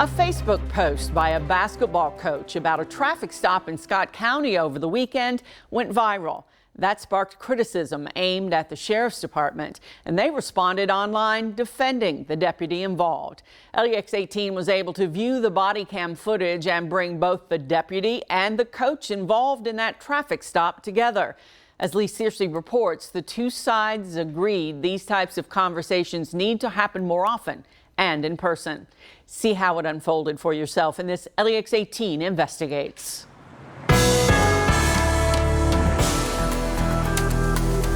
A Facebook post by a basketball coach about a traffic stop in Scott County over the weekend went viral. That sparked criticism aimed at the sheriff's department, and they responded online defending the deputy involved. LEX 18 was able to view the body cam footage and bring both the deputy and the coach involved in that traffic stop together. As Lee Searcy reports, the two sides agreed these types of conversations need to happen more often and in person. See how it unfolded for yourself in this LEX 18 Investigates.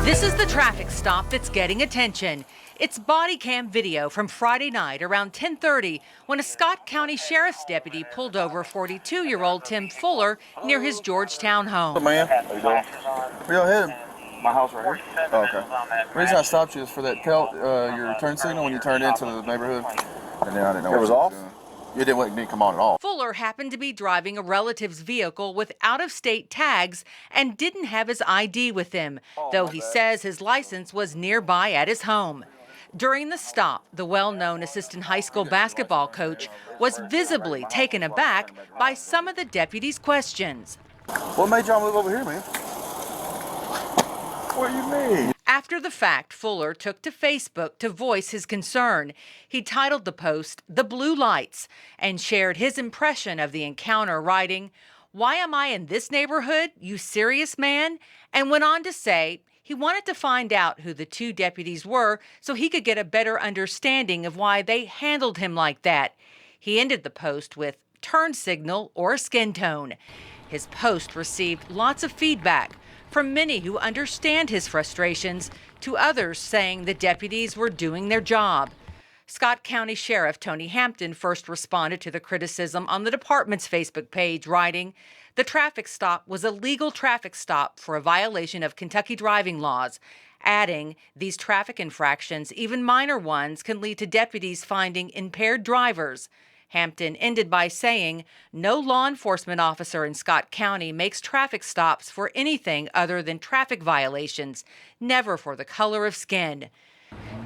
This is the traffic stop that's getting attention. It's body cam video from Friday night around 10:30 when a Scott County Sheriff's deputy pulled over 42-year-old Tim Fuller near his Georgetown home. Hey, man, how you doing? Where y'all headed? My house right here. Oh, okay. The reason I stopped you is for that your turn signal when you turned into the neighborhood. And then I didn't know it was off. It didn't come on at all. Fuller happened to be driving a relative's vehicle with out-of-state tags and didn't have his ID with him, though he says his license was nearby at his home. During the stop, the well-known assistant high school basketball coach was visibly taken aback by some of the deputy's questions. What made y'all move over here, man? What do you mean? After the fact, Fuller took to Facebook to voice his concern. He titled the post, "The Blue Lights," and shared his impression of the encounter, writing, "Why am I in this neighborhood, you serious man?" and went on to say he wanted to find out who the two deputies were so he could get a better understanding of why they handled him like that. He ended the post with turn signal or skin tone. His post received lots of feedback from many who understand his frustrations to others saying the deputies were doing their job. Scott County Sheriff Tony Hampton first responded to the criticism on the department's Facebook page, writing, "The traffic stop was a legal traffic stop for a violation of Kentucky driving laws," adding, "These traffic infractions, even minor ones, can lead to deputies finding impaired drivers." Hampton ended by saying, "No law enforcement officer in Scott County makes traffic stops for anything other than traffic violations, never for the color of skin."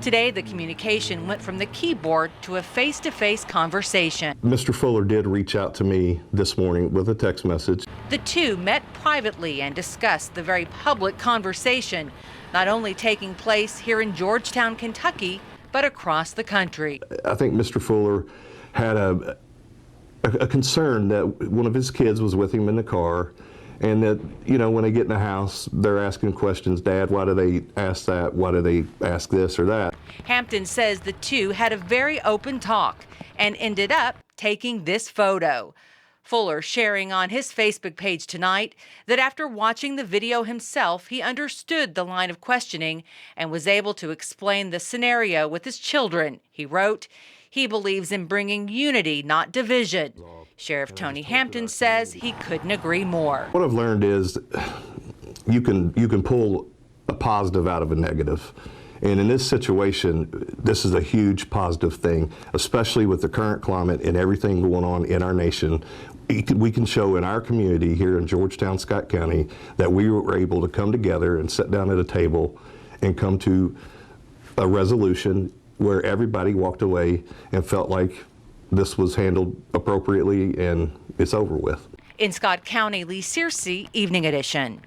Today, the communication went from the keyboard to a face-to-face conversation. Mr. Fuller did reach out to me this morning with a text message. The two met privately and discussed the very public conversation, not only taking place here in Georgetown, Kentucky, but across the country. I think Mr. Fuller had a concern that one of his kids was with him in the car, and that, when they get in the house, they're asking questions. "Dad, why do they ask that? Why do they ask this or that?" Hampton says the two had a very open talk and ended up taking this photo. Fuller sharing on his Facebook page tonight that after watching the video himself, he understood the line of questioning and was able to explain the scenario with his children. He wrote, he believes in bringing unity, not division. Sheriff Tony Hampton says he couldn't agree more. What I've learned is you can pull a positive out of a negative. And in this situation, this is a huge positive thing, especially with the current climate and everything going on in our nation. We can show in our community here in Georgetown, Scott County, that we were able to come together and sit down at a table and come to a resolution where everybody walked away and felt like this was handled appropriately and it's over with. In Scott County, Lee Searcy, Evening Edition.